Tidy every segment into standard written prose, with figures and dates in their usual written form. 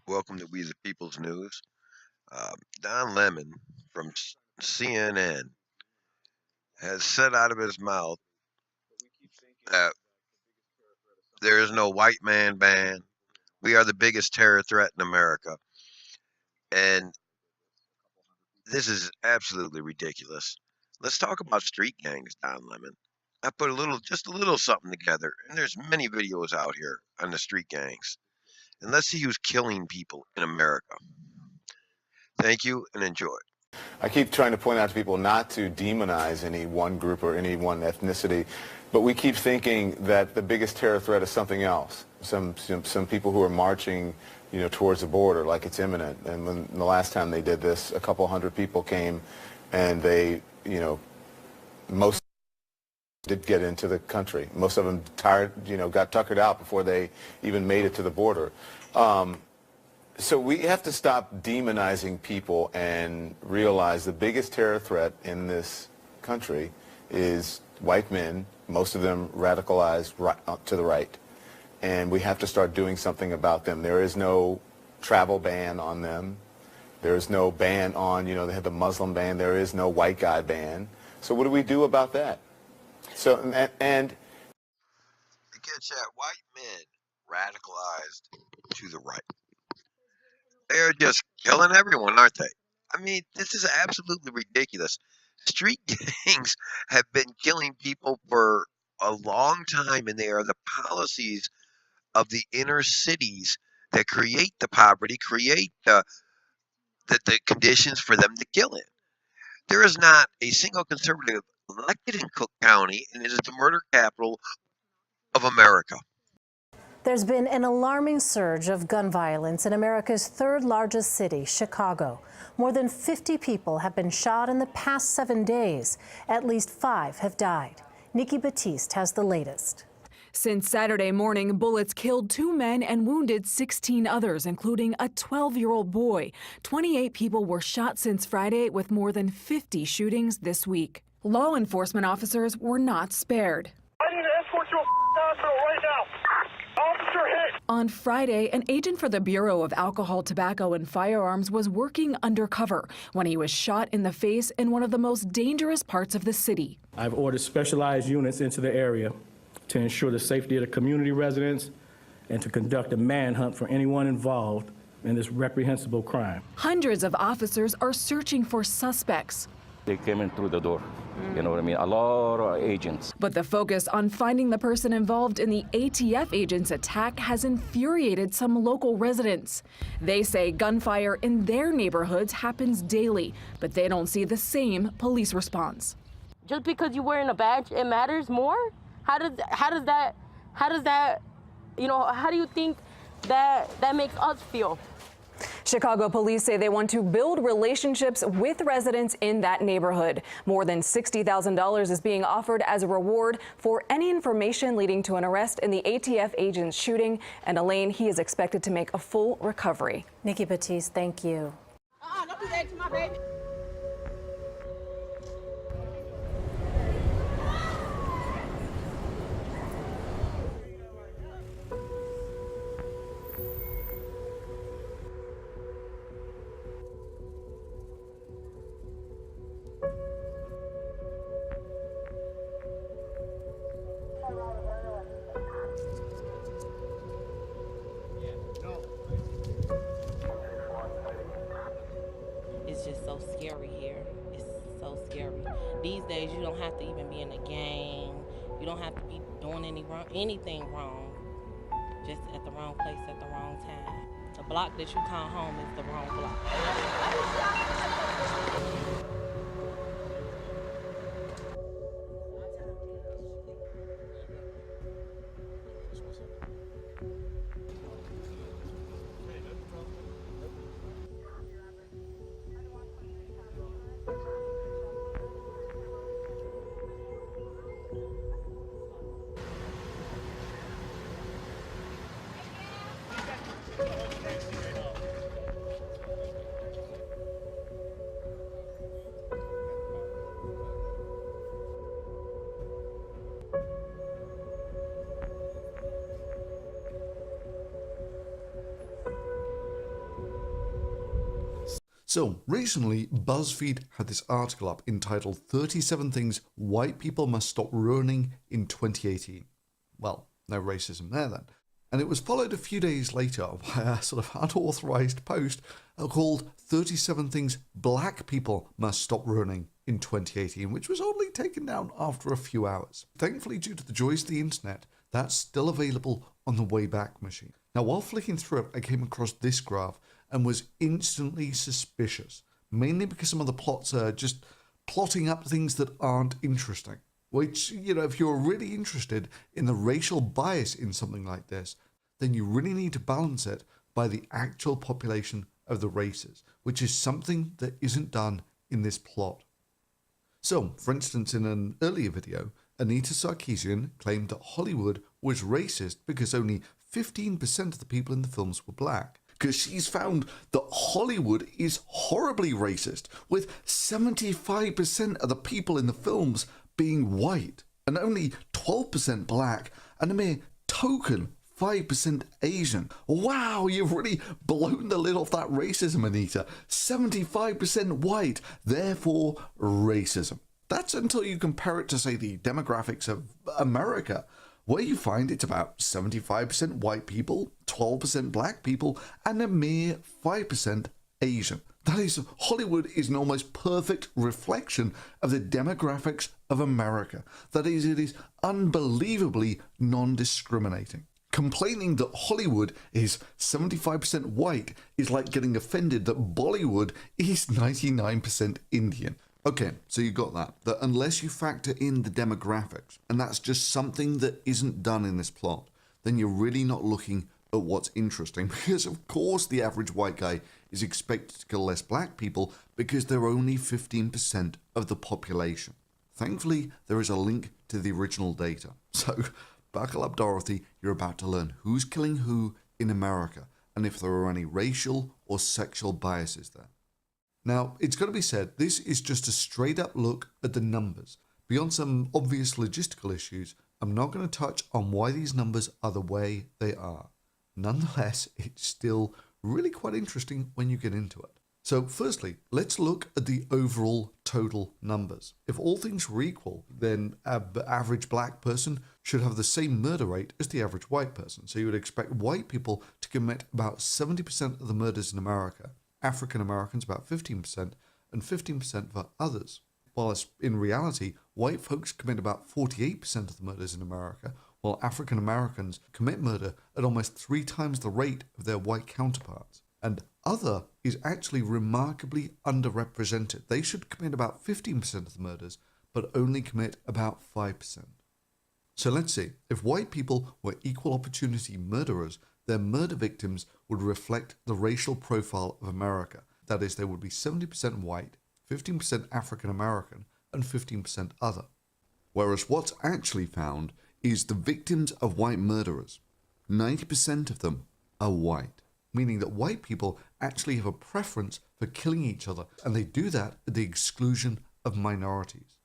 Welcome to We the People's News. Don Lemon from CNN has said out of his mouth that there is no white man ban. We are the biggest terror threat in America. And this is absolutely ridiculous. Let's talk about street gangs, Don Lemon. I put just a little something together, and there's many videos out here on the street gangs. And let's see who's killing people in America. Thank you and enjoy. I keep trying to point out to people not to demonize any one group or any one ethnicity, but we keep thinking that the biggest terror threat is something else. Some people who are marching, towards the border like it's imminent. And when the last time they did this, a couple hundred people came, and they, most did get into the country. Most of them got tuckered out before they even made it to the border. So we have to stop demonizing people and realize the biggest terror threat in this country is white men, most of them radicalized to the right. And we have to start doing something about them. There is no travel ban on them. There is no ban on, they have the Muslim ban. There is no white guy ban. So what do we do about that? So, and It gets at white men radicalized to the right. They're just killing everyone, aren't they? I mean, this is absolutely ridiculous. Street gangs have been killing people for a long time, and they are the policies of the inner cities that create the poverty, create the conditions for them to kill it. There is not a single conservative elected in Cook County, and it is the murder capital of America. There's been an alarming surge of gun violence in America's third largest city, Chicago. More than 50 people have been shot in the past 7 days. At least 5 have died. Nikki Batiste has the latest. Since Saturday morning, bullets killed 2 men and wounded 16 others, including a 12-year-old boy. 28 people were shot since Friday, with more than 50 shootings this week. Law enforcement officers were not spared. I need to escort you to a hospital right now. Officer hit. On Friday, an agent for the Bureau of Alcohol, Tobacco, and Firearms was working undercover when he was shot in the face in one of the most dangerous parts of the city. I've ordered specialized units into the area to ensure the safety of the community residents and to conduct a manhunt for anyone involved in this reprehensible crime. Hundreds of officers are searching for suspects. They came in through the door. You know what I mean? A lot of agents. But the focus on finding the person involved in the ATF agents' attack has infuriated some local residents. They say gunfire in their neighborhoods happens daily, but they don't see the same police response. Just because you're wearing a badge, it matters more? How do you think that makes us feel? Chicago police say they want to build relationships with residents in that neighborhood. More than $60,000 is being offered as a reward for any information leading to an arrest in the ATF agent's shooting. And Elaine, he is expected to make a full recovery. Nikki Batiste, thank you. Don't do that to my baby. It's just so scary here. It's so scary. These days, you don't have to even be in a gang. You don't have to be doing anything wrong. Just at the wrong place at the wrong time. The block that you call home is the wrong block. So, recently, BuzzFeed had this article up entitled 37 Things White People Must Stop Ruining in 2018. Well, no racism there then. And it was followed a few days later by a sort of unauthorized post called 37 Things Black People Must Stop Ruining in 2018, which was only taken down after a few hours. Thankfully, due to the joys of the internet, that's still available on the Wayback Machine. Now, while flicking through it, I came across this graph and was instantly suspicious, mainly because some of the plots are just plotting up things that aren't interesting. Which, if you're really interested in the racial bias in something like this, then you really need to balance it by the actual population of the races, which is something that isn't done in this plot. So, for instance, in an earlier video, Anita Sarkeesian claimed that Hollywood was racist because only 15% of the people in the films were black. Because she's found that Hollywood is horribly racist, with 75% of the people in the films being white, and only 12% black, and a mere token 5% Asian. Wow, you've really blown the lid off that racism, Anita. 75% white, therefore racism. That's until you compare it to, say, the demographics of America, where you find it's about 75% white people, 12% black people, and a mere 5% Asian. That is, Hollywood is an almost perfect reflection of the demographics of America. That is, it is unbelievably non-discriminating. Complaining that Hollywood is 75% white is like getting offended that Bollywood is 99% Indian. Okay, so you got that. That unless you factor in the demographics, and that's just something that isn't done in this plot, then you're really not looking at what's interesting, because of course the average white guy is expected to kill less black people because they're only 15% of the population. Thankfully, there is a link to the original data. So, buckle up, Dorothy, you're about to learn who's killing who in America, and if there are any racial or sexual biases there. Now, it's got to be said, this is just a straight up look at the numbers. Beyond some obvious logistical issues, I'm not going to touch on why these numbers are the way they are. Nonetheless, it's still really quite interesting when you get into it. So firstly, let's look at the overall total numbers. If all things were equal, then an average black person should have the same murder rate as the average white person. So you would expect white people to commit about 70% of the murders in America, African Americans about 15%, and 15% for others. Whilst in reality, white folks commit about 48% of the murders in America, while African Americans commit murder at almost 3 times the rate of their white counterparts. And other is actually remarkably underrepresented. They should commit about 15% of the murders, but only commit about 5%. So let's see, if white people were equal opportunity murderers, their murder victims would reflect the racial profile of America. That is, they would be 70% white, 15% African American, and 15% other. Whereas what's actually found is the victims of white murderers. 90% of them are white, meaning that white people actually have a preference for killing each other, and they do that at the exclusion of minorities.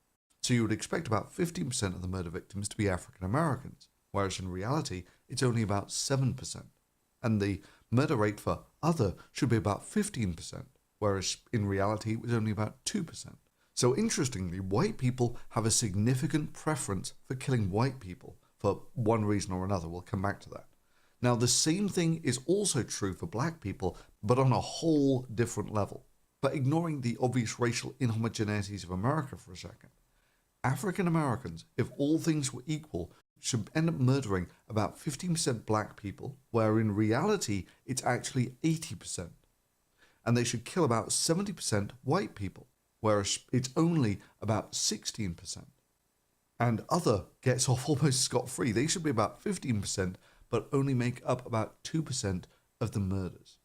So you would expect about 15% of the murder victims to be African Americans, whereas in reality, it's only about 7%. And the murder rate for other should be about 15%, whereas in reality, it was only about 2%. So interestingly, white people have a significant preference for killing white people for one reason or another. We'll come back to that. Now, the same thing is also true for black people, but on a whole different level. But ignoring the obvious racial inhomogeneities of America for a second, African Americans, if all things were equal, should end up murdering about 15% black people, where in reality it's actually 80%. And they should kill about 70% white people, whereas it's only about 16%. And other gets off almost scot-free. They should be about 15%, but only make up about 2% of the murders.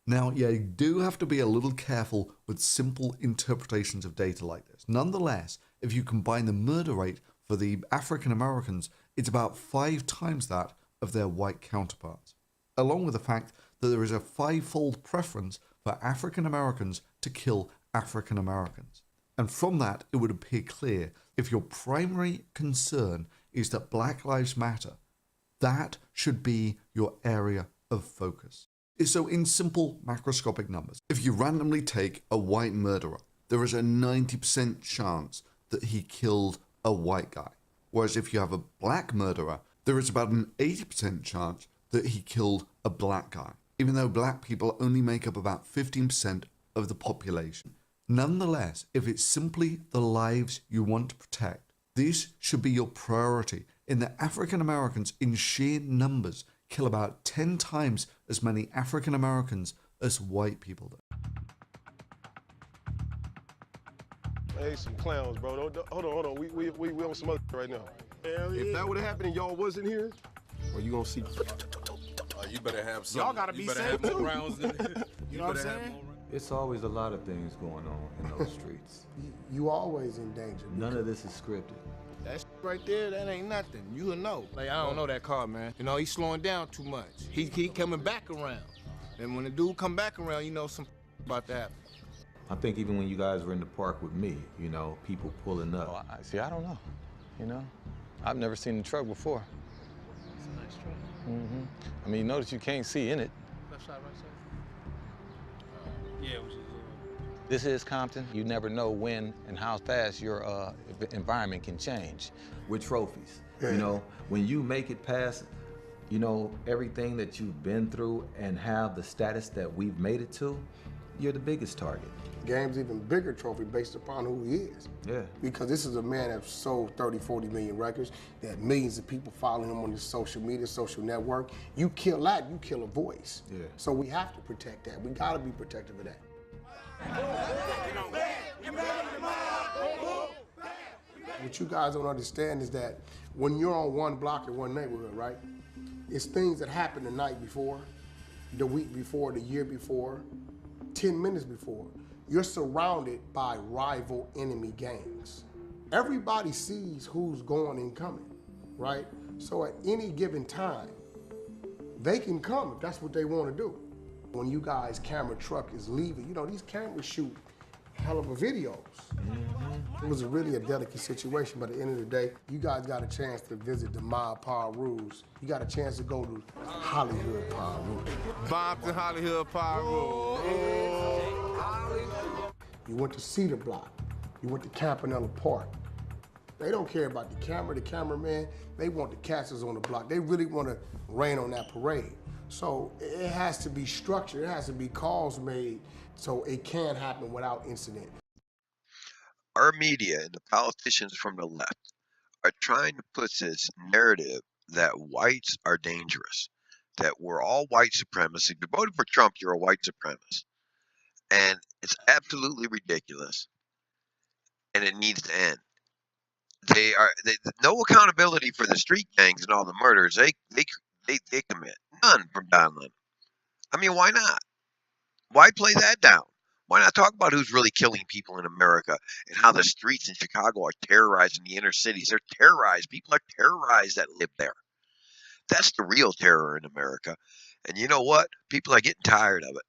Now, you do have to be a little careful with simple interpretations of data like this. Nonetheless, if you combine the murder rate for the African Americans, it's about 5 times that of their white counterparts, along with the fact that there is a 5-fold preference for African Americans to kill African Americans. And from that, it would appear clear, if your primary concern is that Black Lives Matter, that should be your area of focus. So in simple macroscopic numbers, if you randomly take a white murderer, there is a 90% chance that he killed a white guy. Whereas if you have a black murderer, there is about an 80% chance that he killed a black guy, even though black people only make up about 15% of the population. Nonetheless, if it's simply the lives you want to protect, this should be your priority, in that African Americans in sheer numbers kill about 10 times as many African Americans as white people do. Hey, some clowns, bro. Hold on. We on some other right now. Hell yeah. If that would have happened and y'all wasn't here, well, you gonna see. You better have some. Y'all gotta be safe more rounds than you know what I'm saying? It's always a lot of things going on in those streets. You always in danger. None of this is scripted. That right there, that ain't nothing. You'll know. Like, I don't know that car, man. You know, he's slowing down too much. He coming back around. And when the dude come back around, you know some about to happen. I think even when you guys were in the park with me, you know, people pulling up. Oh, I don't know. You know, I've never seen the truck before. It's a nice truck. Mm-hmm. I mean, you notice you can't see in it. Left side, right side? Yeah, which is... This is Compton. You never know when and how fast your environment can change. With trophies. You know, when you make it past, you know, everything that you've been through and have the status that we've made it to, you're the biggest target. Game's even bigger trophy based upon who he is. Yeah. Because this is a man that's sold 30, 40 million records, that millions of people following him on his social media, social network. You kill that, you kill a voice. Yeah. So we have to protect that. We gotta be protective of that. What you guys don't understand is that when you're on one block in one neighborhood, right? It's things that happened the night before, the week before, the year before, 10 minutes before. You're surrounded by rival enemy gangs. Everybody sees who's going and coming, right? So at any given time, they can come if that's what they want to do. When you guys' camera truck is leaving, you know, these cameras shoot hell of a videos. It was really a delicate situation, but at the end of the day, you guys got a chance to visit the Mile Power Rules. You got a chance to go to Hollywood Power Rules. Bompton Hollywood Power Rules. You went to Cedar Block. You went to Campanella Park. They don't care about the camera, the cameraman. They want the casters on the block. They really want to rain on that parade. So it has to be structured. It has to be calls made so it can happen without incident. Our media and the politicians from the left are trying to put this narrative that whites are dangerous, that we're all white supremacists. If you voted for Trump, you're a white supremacist. And it's absolutely ridiculous, and it needs to end. They no accountability for the street gangs and all the murders they commit. None from Don Lemon. I mean, why not? Why play that down? Why not talk about who's really killing people in America and how the streets in Chicago are terrorizing the inner cities? They're terrorized. People are terrorized that live there. That's the real terror in America. And you know what? People are getting tired of it.